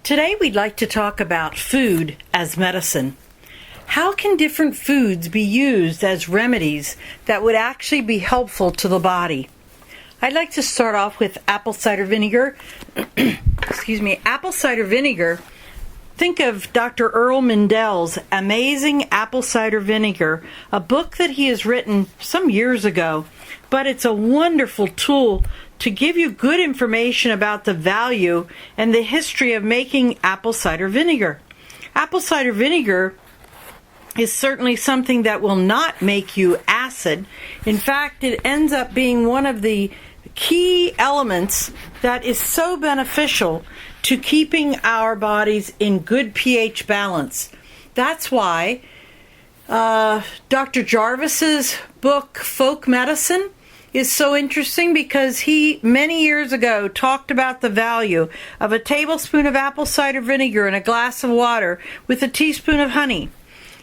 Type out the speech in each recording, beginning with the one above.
Today we'd like to talk about food as medicine. How can different foods be used as remedies that would actually be helpful to the body? I'd like to start off with apple cider vinegar. Apple cider vinegar. Think of Dr. Earl Mindell's Amazing Apple Cider Vinegar, a book that he has written some years ago, but it's a wonderful tool to give you good information about the value and the history of making apple cider vinegar. Apple cider vinegar is certainly something that will not make you acid. In fact, it ends up being one of the key elements that is so beneficial to keeping our bodies in good pH balance. That's why Dr. Jarvis's book, Folk Medicine, is so interesting, because he, many years ago, talked about the value of a tablespoon of apple cider vinegar in a glass of water with a teaspoon of honey.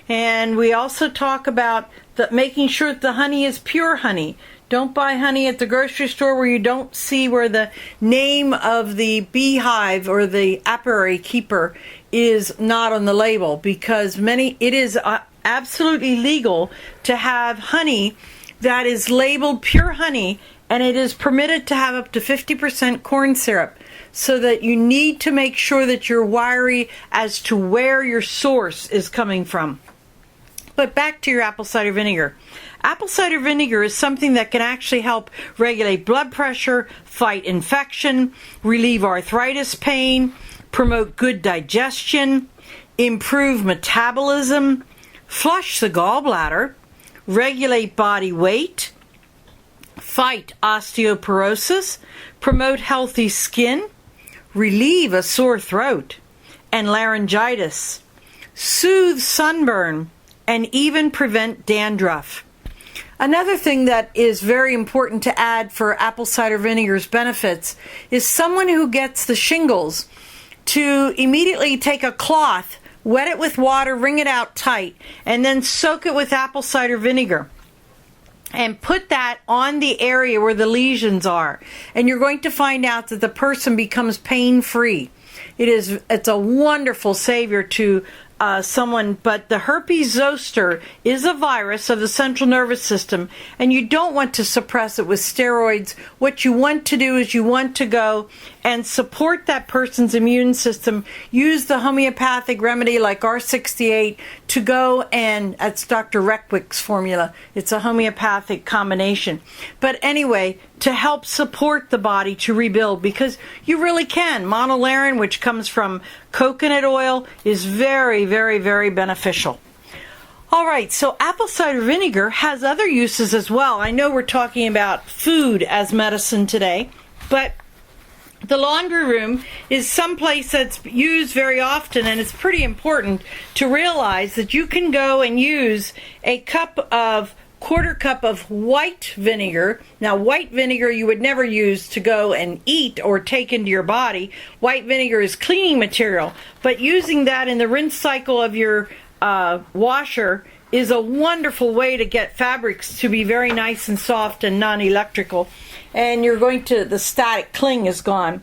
And we also talk about making sure that the honey is pure honey. Don't buy honey at the grocery store where you don't see where the name of the beehive or the apiary keeper is not on the label, because it is absolutely legal to have honey that is labeled pure honey, and it is permitted to have up to 50% corn syrup, so that you need to make sure that you're wary as to where your source is coming from. But back to your apple cider vinegar. Apple cider vinegar is something that can actually help regulate blood pressure, fight infection, relieve arthritis pain, promote good digestion, improve metabolism, flush the gallbladder, regulate body weight, fight osteoporosis, promote healthy skin, relieve a sore throat and laryngitis, soothe sunburn, and even prevent dandruff. Another thing that is very important to add for apple cider vinegar's benefits is someone who gets the shingles to immediately take a cloth, wet it with water, wring it out tight, and then soak it with apple cider vinegar. And put that on the area where the lesions are. And you're going to find out that the person becomes pain-free. It's a wonderful savior to someone, but the herpes zoster is a virus of the central nervous system, and you don't want to suppress it with steroids. What you want to do is you want to go and support that person's immune system. Use the homeopathic remedy like R68 to go, and that's Dr. Reckwick's formula. It's a homeopathic combination. But anyway, to help support the body to rebuild, because you really can. Monolaurin, which comes from coconut oil, is very, very, very beneficial. All right, so apple cider vinegar has other uses as well. I know we're talking about food as medicine today, but the laundry room is someplace that's used very often, and it's pretty important to realize that you can go and use a quarter cup of white vinegar. Now, white vinegar you would never use to go and eat or take into your body. White vinegar is cleaning material, but using that in the rinse cycle of your washer is a wonderful way to get fabrics to be very nice and soft and non-electrical. And the static cling is gone.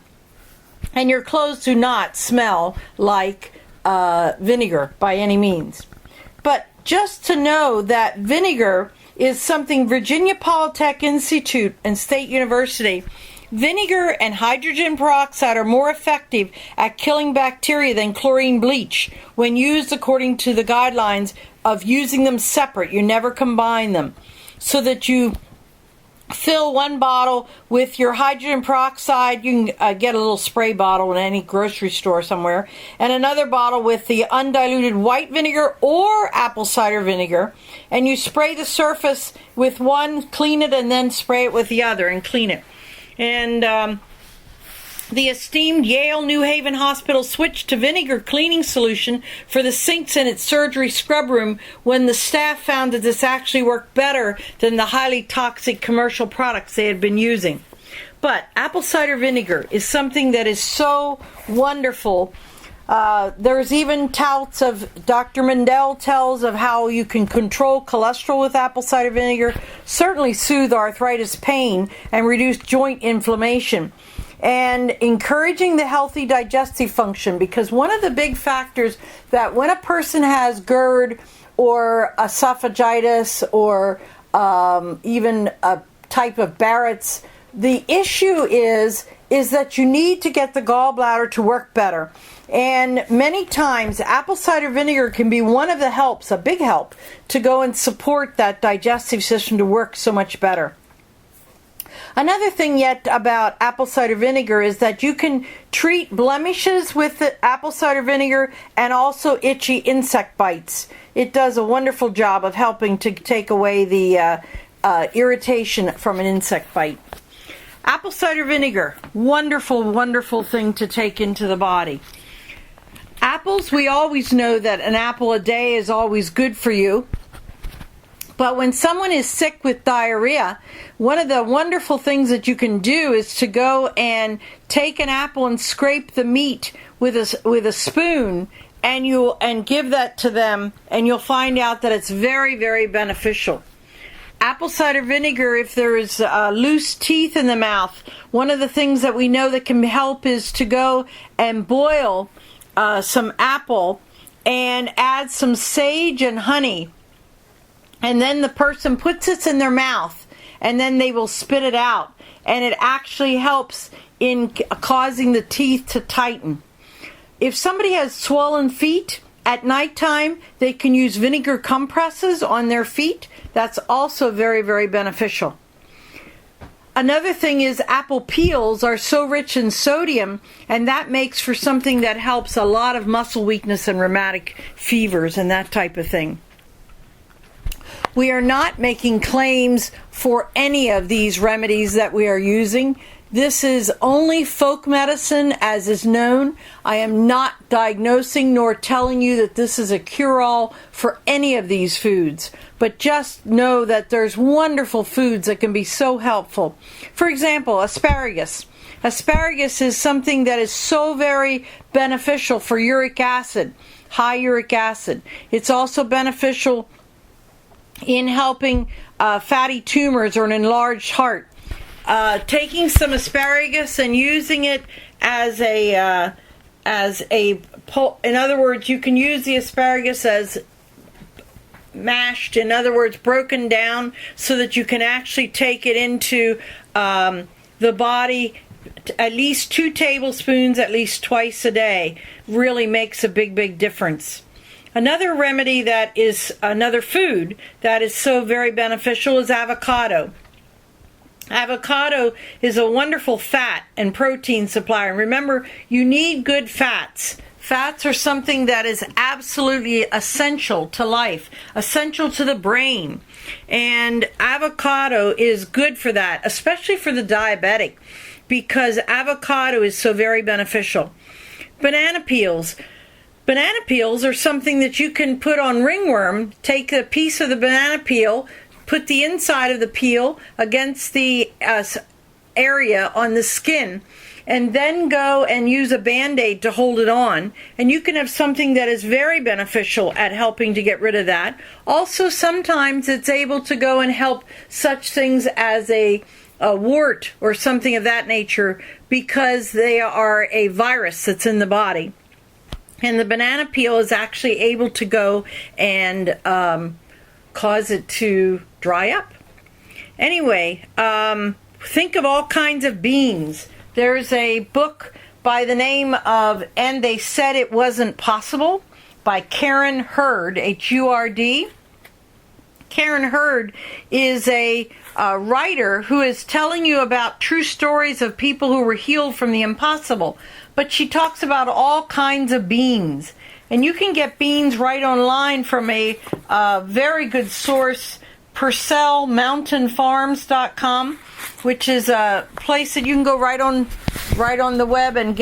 And your clothes do not smell like vinegar by any means. But just to know that vinegar is something Virginia Polytech Institute and State University, vinegar and hydrogen peroxide are more effective at killing bacteria than chlorine bleach when used according to the guidelines of using them separate. You never combine them. So that you fill one bottle with your hydrogen peroxide. You can get a little spray bottle in any grocery store somewhere, and another bottle with the undiluted white vinegar or apple cider vinegar, and you spray the surface with one, clean it, and then spray it with the other and clean it. And the esteemed Yale New Haven Hospital switched to vinegar cleaning solution for the sinks in its surgery scrub room when the staff found that this actually worked better than the highly toxic commercial products they had been using. But apple cider vinegar is something that is so wonderful. There's even touts of Dr. Mindell tells of how you can control cholesterol with apple cider vinegar, certainly soothe arthritis pain, and reduce joint inflammation. and encouraging the healthy digestive function, because one of the big factors that when a person has GERD or esophagitis or even a type of Barrett's, the issue is that you need to get the gallbladder to work better. And many times apple cider vinegar can be one of the helps, a big help, to go and support that digestive system to work so much better. Another thing yet about apple cider vinegar is that you can treat blemishes with the apple cider vinegar and also itchy insect bites. It does a wonderful job of helping to take away the irritation from an insect bite. Apple cider vinegar, wonderful, wonderful thing to take into the body. Apples, we always know that an apple a day is always good for you. But when someone is sick with diarrhea, one of the wonderful things that you can do is to go and take an apple and scrape the meat with a spoon, and give that to them, and you'll find out that it's very, very beneficial. Apple cider vinegar, if there is loose teeth in the mouth, one of the things that we know that can help is to go and boil some apple and add some sage and honey. And then the person puts it in their mouth, and then they will spit it out. And it actually helps in causing the teeth to tighten. If somebody has swollen feet, at nighttime, they can use vinegar compresses on their feet. That's also very, very beneficial. Another thing is apple peels are so rich in sodium, and that makes for something that helps a lot of muscle weakness and rheumatic fevers and that type of thing. We are not making claims for any of these remedies that we are using. This is only folk medicine as is known. I am not diagnosing nor telling you that this is a cure-all for any of these foods. But just know that there's wonderful foods that can be so helpful. For example, asparagus. Asparagus is something that is so very beneficial for uric acid, high uric acid. It's also beneficial in helping fatty tumors or an enlarged heart. Taking some asparagus and using it as in other words, you can use the asparagus as mashed, in other words, broken down, so that you can actually take it into the body. At least 2 tablespoons, at least twice a day, really makes a big, big difference. Another remedy that is another food that is so very beneficial is avocado. Avocado is a wonderful fat and protein supplier. Remember, you need good fats. Fats are something that is absolutely essential to life, essential to the brain. And avocado is good for that, especially for the diabetic, because avocado is so very beneficial. Banana peels. Banana peels are something that you can put on ringworm. Take a piece of the banana peel, put the inside of the peel against the area on the skin, and then go and use a Band-Aid to hold it on. And you can have something that is very beneficial at helping to get rid of that. Also, sometimes it's able to go and help such things as a wart or something of that nature, because they are a virus that's in the body. And the banana peel is actually able to go and cause it to dry up. Anyway, think of all kinds of beans. There's a book by the name of And They Said It Wasn't Possible by Karen Hurd, H-U-R-D. Karen Hurd is a writer who is telling you about true stories of people who were healed from the impossible. But she talks about all kinds of beans. And you can get beans right online from a very good source, PurcellMountainFarms.com, which is a place that you can go right on the web and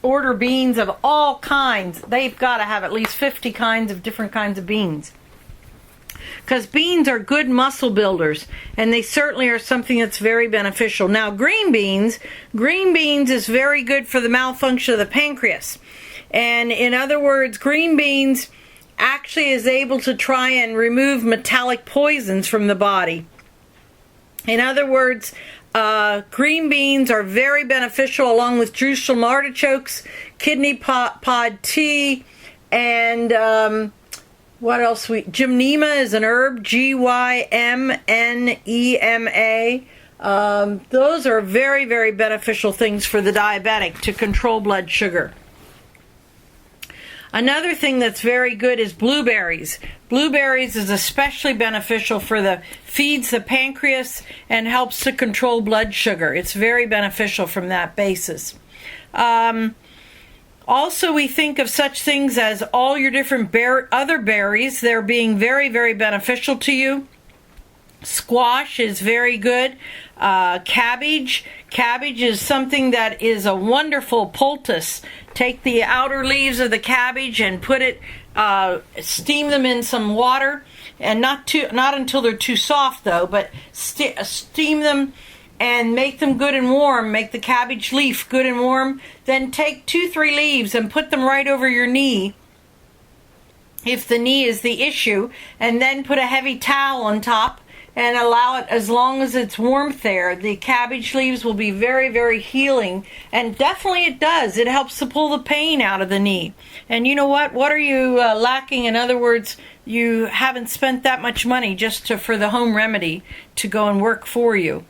order beans of all kinds. They've got to have at least 50 kinds of different kinds of beans. Because beans are good muscle builders, and they certainly are something that's very beneficial. Now, green beans is very good for the malfunction of the pancreas. And in other words, green beans actually is able to try and remove metallic poisons from the body. In other words, green beans are very beneficial, along with Jerusalem artichokes, kidney pod tea, and what else? Gymnema is an herb, Gymnema. Those are very, very beneficial things for the diabetic to control blood sugar. Another thing that's very good is blueberries. Blueberries is especially beneficial feeds the pancreas and helps to control blood sugar. It's very beneficial from that basis. Also, we think of such things as all your different other berries. They're being very, very beneficial to you. Squash is very good. Cabbage is something that is a wonderful poultice. Take the outer leaves of the cabbage and steam them in some water, and not until they're too soft though, but steam them and make them good and warm. Make the cabbage leaf good and warm. Then take 2-3 leaves and put them right over your knee, if the knee is the issue, and then put a heavy towel on top and allow it as long as it's warmth there. The cabbage leaves will be very, very healing, and definitely it does. It helps to pull the pain out of the knee. And you know what? What are you lacking? In other words, you haven't spent that much money just for the home remedy to go and work for you.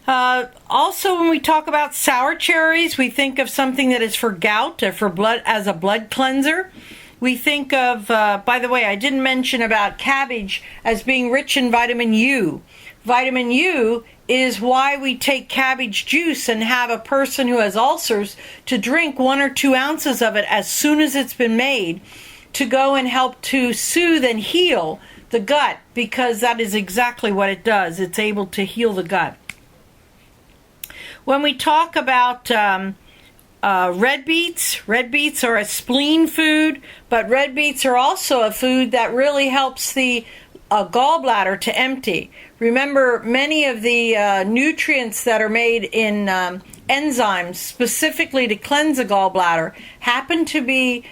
Also, when we talk about sour cherries, we think of something that is for gout, or for blood, as a blood cleanser. We think of, by the way, I didn't mention about cabbage as being rich in vitamin U. Vitamin U is why we take cabbage juice and have a person who has ulcers to drink 1 or 2 ounces of it as soon as it's been made, to go and help to soothe and heal the gut, because that is exactly what it does. It's able to heal the gut. When we talk about red beets are a spleen food, but red beets are also a food that really helps the gallbladder to empty. Remember, many of the nutrients that are made in enzymes specifically to cleanse the gallbladder happen to be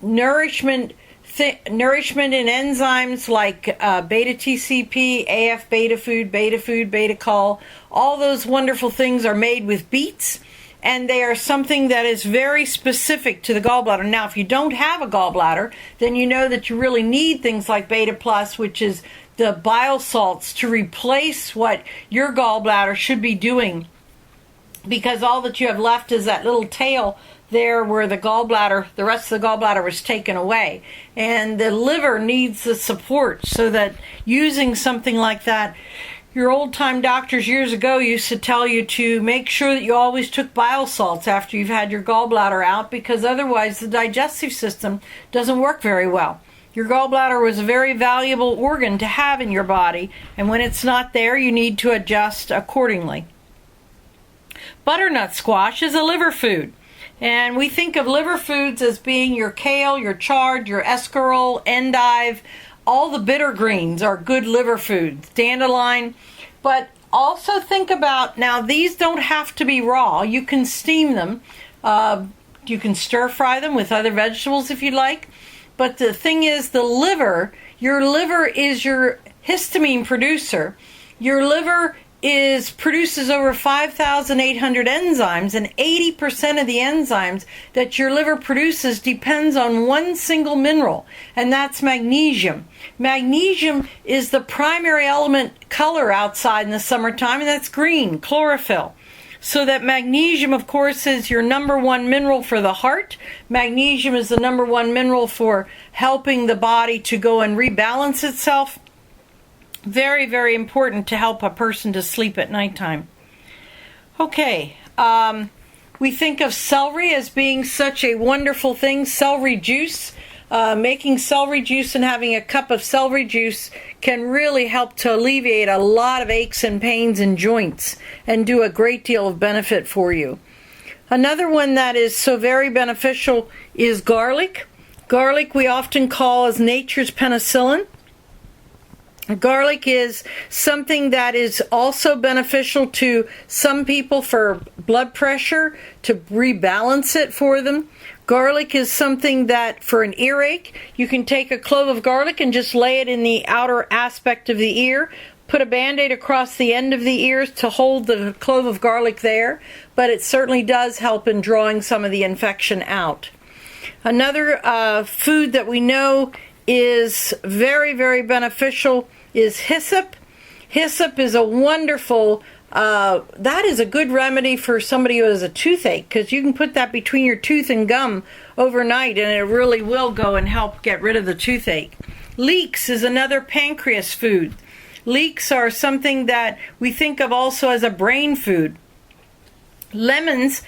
nourishment in enzymes like beta-TCP, AF beta-food, beta-col. All those wonderful things are made with beets, and they are something that is very specific to the gallbladder. Now, if you don't have a gallbladder, then you know that you really need things like beta plus, which is the bile salts, to replace what your gallbladder should be doing, because all that you have left is that little tail there where the rest of the gallbladder was taken away. And the liver needs the support, so that using something like that, your old-time doctors years ago used to tell you to make sure that you always took bile salts after you've had your gallbladder out, because otherwise the digestive system doesn't work very well. Your gallbladder was a very valuable organ to have in your body, and when it's not there, you need to adjust accordingly. Butternut squash is a liver food. And we think of liver foods as being your kale, your chard, your escarole, endive. All the bitter greens are good liver foods. Dandelion. But also think about, now these don't have to be raw. You can steam them. You can stir fry them with other vegetables if you like. But the thing is, your liver is your histamine producer. Your liver produces over 5,800 enzymes, and 80% of the enzymes that your liver produces depends on one single mineral, and that's magnesium. Magnesium is the primary element color outside in the summertime, and that's green, chlorophyll. So that magnesium, of course, is your number one mineral for the heart. Magnesium is the number one mineral for helping the body to go and rebalance itself. Very, very important to help a person to sleep at nighttime. Okay, we think of celery as being such a wonderful thing. Celery juice, making celery juice and having a cup of celery juice can really help to alleviate a lot of aches and pains in joints and do a great deal of benefit for you. Another one that is so very beneficial is garlic. Garlic we often call as nature's penicillin. Garlic is something that is also beneficial to some people for blood pressure, to rebalance it for them. Garlic is something that for an earache, you can take a clove of garlic and just lay it in the outer aspect of the ear, put a Band-Aid across the end of the ears to hold the clove of garlic there, but it certainly does help in drawing some of the infection out. Another food that we know is very, very beneficial is hyssop. Hyssop is a wonderful, that is a good remedy for somebody who has a toothache, because you can put that between your tooth and gum overnight and it really will go and help get rid of the toothache. Leeks is another pancreas food. Leeks are something that we think of also as a brain food. Lemons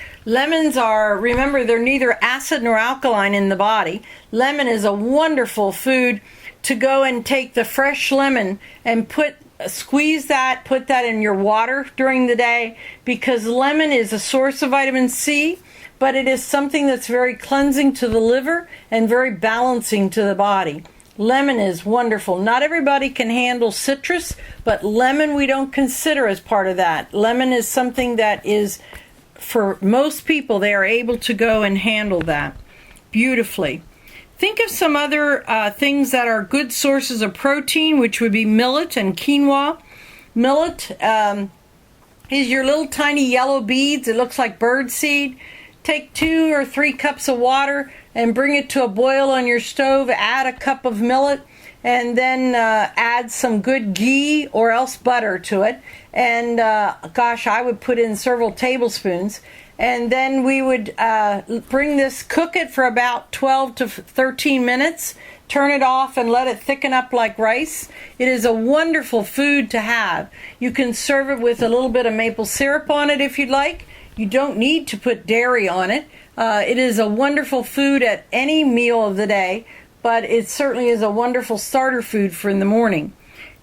are, remember, they're neither acid nor alkaline in the body. Lemon is a wonderful food to go and take the fresh lemon and squeeze that, put that in your water during the day, because lemon is a source of vitamin C, but it is something that's very cleansing to the liver and very balancing to the body. Lemon is wonderful. Not everybody can handle citrus, but lemon we don't consider as part of that. Lemon is something that is, for most people, they are able to go and handle that beautifully. Think of some other things that are good sources of protein, which would be millet and quinoa. Millet is your little tiny yellow beads. It looks like bird seed. Take 2 or 3 cups of water and bring it to a boil on your stove. Add a cup of millet and then add some good ghee or else butter to it. And gosh, I would put in several tablespoons. And then we would cook it for about 12 to 13 minutes, turn it off and let it thicken up like rice. It is a wonderful food to have. You can serve it with a little bit of maple syrup on it if you'd like. You don't need to put dairy on it. It is a wonderful food at any meal of the day, but it certainly is a wonderful starter food for in the morning.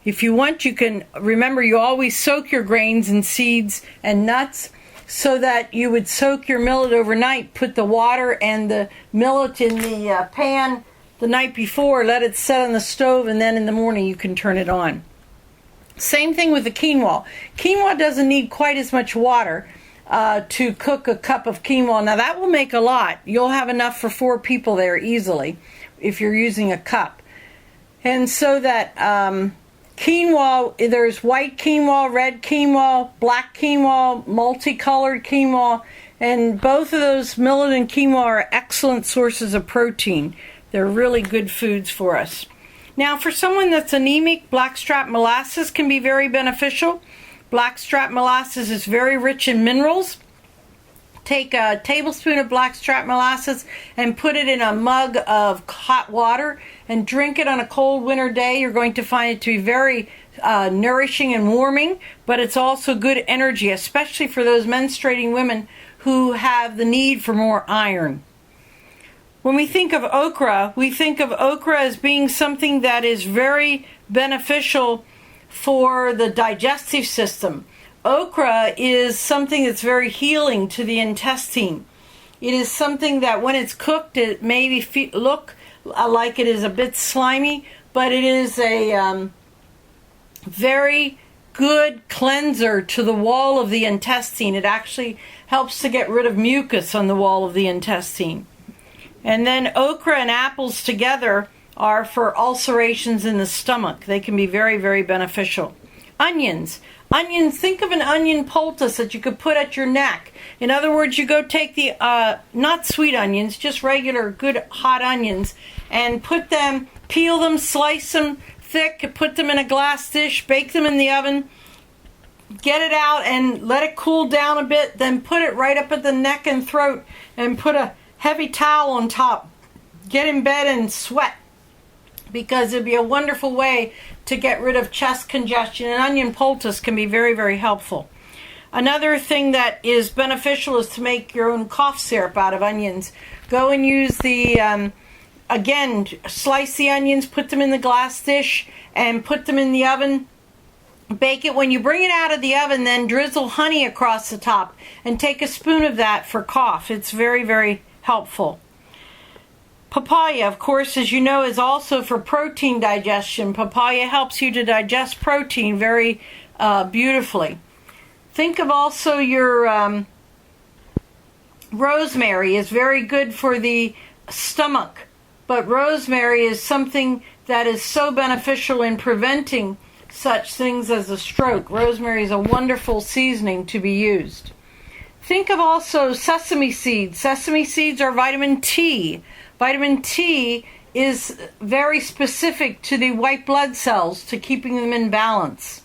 If you want, you can, remember, you always soak your grains and seeds and nuts, so that you would soak your millet overnight, put the water and the millet in the pan the night before, let it set on the stove, and then in the morning you can turn it on. Same thing with the quinoa. Quinoa doesn't need quite as much water to cook a cup of quinoa. Now that will make a lot. You'll have enough for 4 people there easily if you're using a cup. And so that quinoa, there's white quinoa, red quinoa, black quinoa, multicolored quinoa, and both of those, millet and quinoa, are excellent sources of protein. They're really good foods for us. Now, for someone that's anemic, blackstrap molasses can be very beneficial. Blackstrap molasses is very rich in minerals. Take a tablespoon of blackstrap molasses and put it in a mug of hot water and drink it on a cold winter day. You're going to find it to be very nourishing and warming, but it's also good energy, especially for those menstruating women who have the need for more iron. When we think of okra, we think of okra as being something that is very beneficial for the digestive system. Okra is something that's very healing to the intestine. It is something that when it's cooked, it may look like it is a bit slimy, but it is a very good cleanser to the wall of the intestine. It actually helps to get rid of mucus on the wall of the intestine. And then okra and apples together are for ulcerations in the stomach. They can be very, very beneficial. Onions. Onions, think of an onion poultice that you could put at your neck. In other words, you go take the, not sweet onions, just regular good hot onions, and peel them, slice them thick, put them in a glass dish, bake them in the oven, get it out and let it cool down a bit, then put it right up at the neck and throat and put a heavy towel on top. Get in bed and sweat, because it'd be a wonderful way to get rid of chest congestion. An onion poultice can be very, very helpful. Another thing that is beneficial is to make your own cough syrup out of onions. Go and use again, slice the onions, put them in the glass dish, and put them in the oven. Bake it. When you bring it out of the oven, then drizzle honey across the top and take a spoon of that for cough. It's very, very helpful. Papaya, of course, as you know, is also for protein digestion. Papaya helps you to digest protein very beautifully. Think of also your rosemary is very good for the stomach, but rosemary is something that is so beneficial in preventing such things as a stroke. Rosemary is a wonderful seasoning to be used. Think of also sesame seeds. Sesame seeds are vitamin T. Vitamin T is very specific to the white blood cells, to keeping them in balance.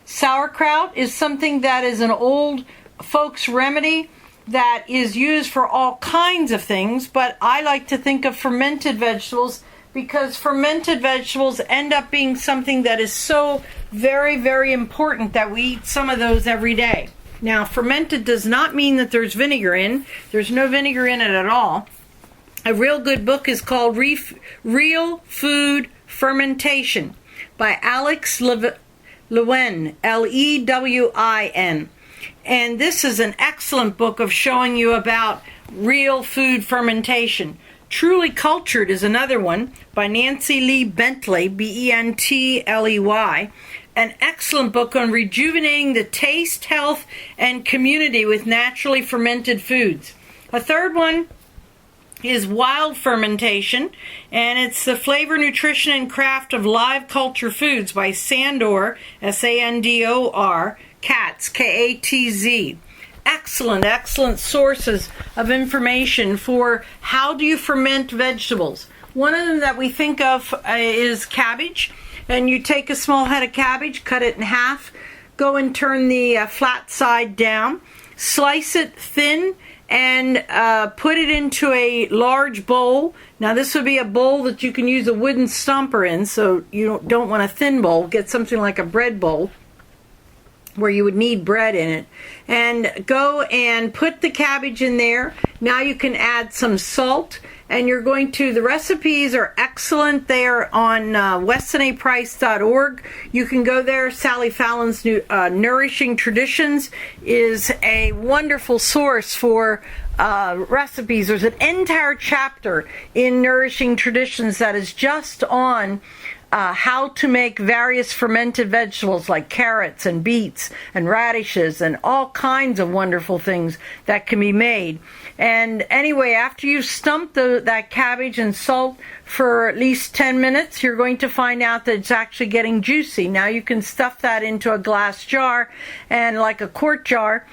Sauerkraut is something that is an old folks remedy that is used for all kinds of things, but I like to think of fermented vegetables because fermented vegetables end up being something that is so very, very important that we eat some of those every day. Now, fermented does not mean that there's vinegar in. There's no vinegar in it at all. A real good book is called Real Food Fermentation by Alex Lewin, Lewin. And this is an excellent book of showing you about real food fermentation. Truly Cultured is another one by Nancy Lee Bentley, Bentley. An excellent book on rejuvenating the taste, health, and community with naturally fermented foods. A third one is Wild Fermentation, and it's the flavor, nutrition, and craft of live culture foods by Sandor, Sandor, Katz, Katz. Excellent sources of information for how do you ferment vegetables. One of them that we think of is cabbage, and you take a small head of cabbage, cut it in half, go and turn the flat side down, slice it thin, and put it into a large bowl. Now this would be a bowl that you can use a wooden stomper in, so you don't want a thin bowl. Get something like a bread bowl where you would need bread in it. And go and put the cabbage in there. Now you can add some salt, and you're going to, the recipes are excellent. They are on WestonAPrice.org. You can go there. Sally Fallon's Nourishing Traditions is a wonderful source for recipes. There's an entire chapter in Nourishing Traditions that is just on how to make various fermented vegetables like carrots and beets and radishes and all kinds of wonderful things that can be made. And anyway, after you've stumped that cabbage in salt for at least 10 minutes, you're going to find out that it's actually getting juicy. Now you can stuff that into a glass jar, and like a quart jar,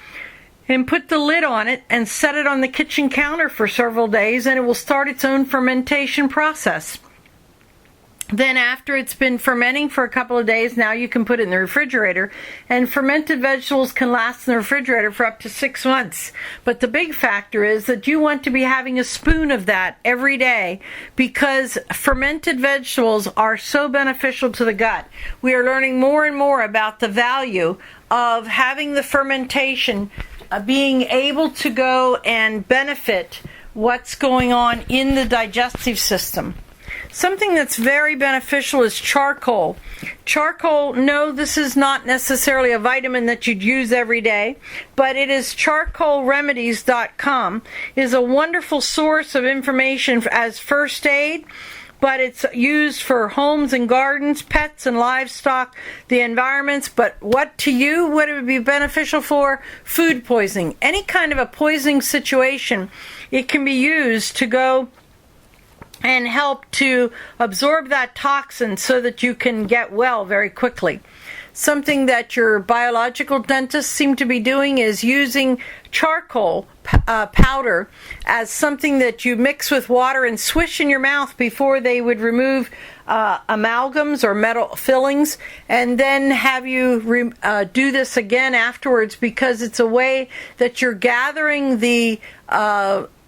and put the lid on it and set it on the kitchen counter for several days, and it will start its own fermentation process. Then after it's been fermenting for a couple of days, now you can put it in the refrigerator. And fermented vegetables can last in the refrigerator for up to 6 months. But the big factor is that you want to be having a spoon of that every day, because fermented vegetables are so beneficial to the gut. We are learning more and more about the value of having the fermentation, being able to go and benefit what's going on in the digestive system. Something that's very beneficial is charcoal. Charcoal, no, this is not necessarily a vitamin that you'd use every day, but it is charcoalremedies.com, is a wonderful source of information as first aid, but it's used for homes and gardens, pets and livestock, the environments. But what to you would it be beneficial for? Food poisoning. Any kind of a poisoning situation, it can be used to go and help to absorb that toxin so that you can get well very quickly. Something that your biological dentists seem to be doing is using charcoal powder as something that you mix with water and swish in your mouth before they would remove amalgams or metal fillings, and then have you do this again afterwards, because it's a way that you're gathering the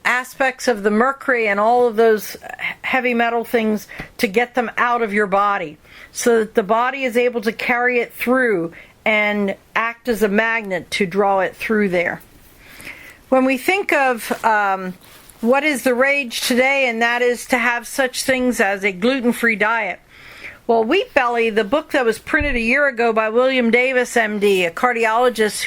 aspects of the mercury and all of those heavy metal things to get them out of your body, so that the body is able to carry it through and act as a magnet to draw it through there. When we think of what is the rage today, and that is to have such things as a gluten-free diet. Well, Wheat Belly, the book that was printed a year ago by William Davis, MD, a cardiologist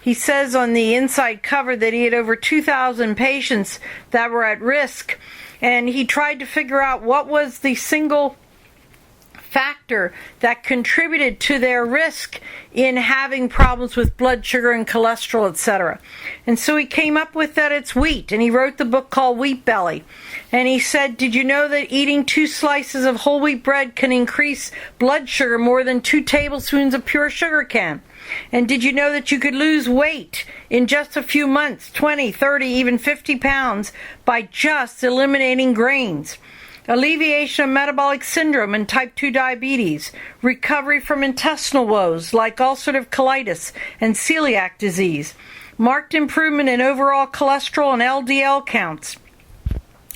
he says on the inside cover that he had over 2,000 patients that were at risk, and he tried to figure out what was the single factor that contributed to their risk in having problems with blood sugar and cholesterol, etc. And so he came up with that it's wheat, and he wrote the book called Wheat Belly. And he said, did you know that eating 2 slices of whole wheat bread can increase blood sugar more than 2 tablespoons of pure sugar can? And did you know that you could lose weight in just a few months, 20, 30, even 50 pounds, by just eliminating grains? Alleviation of metabolic syndrome and type 2 diabetes, recovery from intestinal woes like ulcerative colitis and celiac disease, marked improvement in overall cholesterol and LDL counts,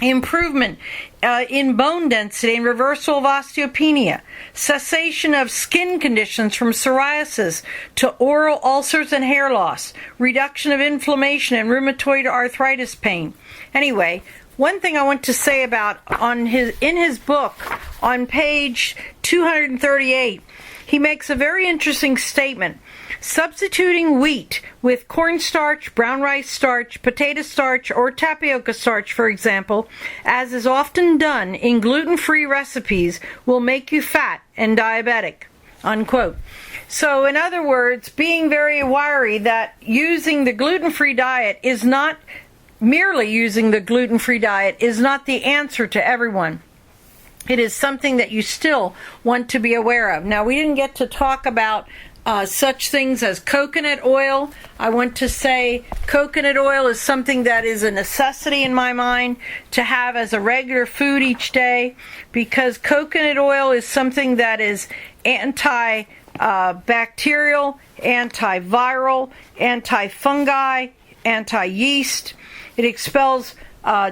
improvement in bone density and reversal of osteopenia, cessation of skin conditions from psoriasis to oral ulcers and hair loss, reduction of inflammation and rheumatoid arthritis pain. Anyway, one thing I want to say about in his book on page 238, he makes a very interesting statement. Substituting wheat with cornstarch, brown rice starch, potato starch, or tapioca starch, for example, as is often done in gluten-free recipes, will make you fat and diabetic, unquote. So, in other words, being very wary that using the gluten-free diet is not merely using the gluten-free diet is not the answer to everyone. It is something that you still want to be aware of. Now, we didn't get to talk about such things as coconut oil. I want to say coconut oil is something that is a necessity in my mind to have as a regular food each day, because coconut oil is something that is anti-bacterial, antiviral, anti-fungi, anti-yeast. It expels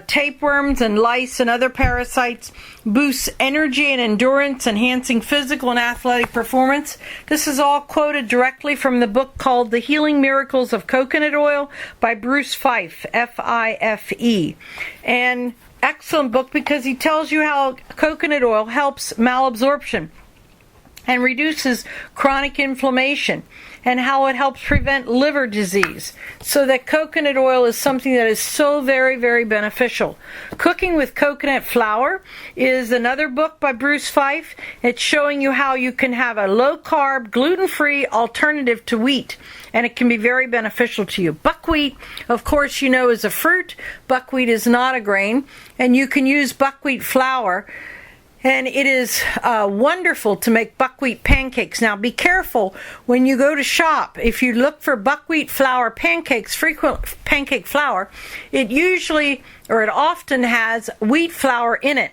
tapeworms and lice and other parasites, boosts energy and endurance, enhancing physical and athletic performance. This is all quoted directly from the book called The Healing Miracles of Coconut Oil by Bruce Fife, F-I-F-E. And excellent book because he tells you how coconut oil helps malabsorption and reduces chronic inflammation, and how it helps prevent liver disease. So that coconut oil is something that is so very, very beneficial. Cooking with Coconut Flour is another book by Bruce Fife. It's showing you how you can have a low-carb, gluten-free alternative to wheat, and it can be very beneficial to you. Buckwheat, of course, you know, is a fruit. Buckwheat is not a grain, and you can use buckwheat flour. And it is wonderful to make buckwheat pancakes. Now, be careful when you go to shop. If you look for buckwheat flour pancakes, pancake flour, it often has wheat flour in it.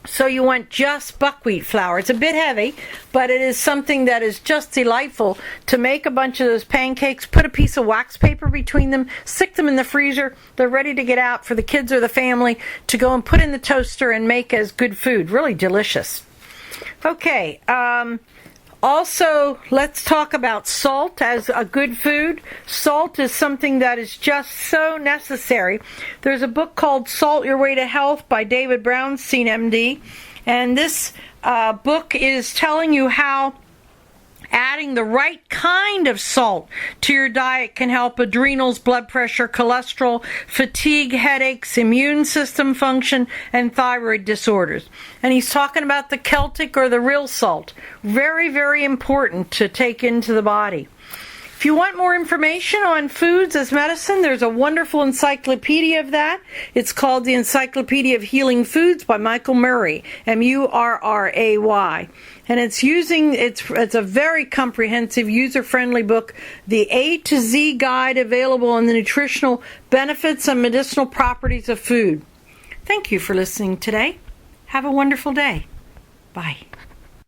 So you want just buckwheat flour. It's a bit heavy, but it is something that is just delightful to make a bunch of those pancakes, put a piece of wax paper between them, stick them in the freezer. They're ready to get out for the kids or the family to go and put in the toaster and make as good food. Really delicious. Okay, also, let's talk about salt as a good food. Salt is something that is just so necessary. There's a book called Salt Your Way to Health by David Brownstein, MD. And this book is telling you how adding the right kind of salt to your diet can help adrenals, blood pressure, cholesterol, fatigue, headaches, immune system function, and thyroid disorders. And he's talking about the Celtic or the real salt. Very, very important to take into the body. If you want more information on foods as medicine, there's a wonderful encyclopedia of that. It's called The Encyclopedia of Healing Foods by Michael Murray, M-U-R-R-A-Y. And it's a very comprehensive, user-friendly book, the A to Z guide available on the nutritional benefits and medicinal properties of food. Thank you for listening today. Have a wonderful day. Bye.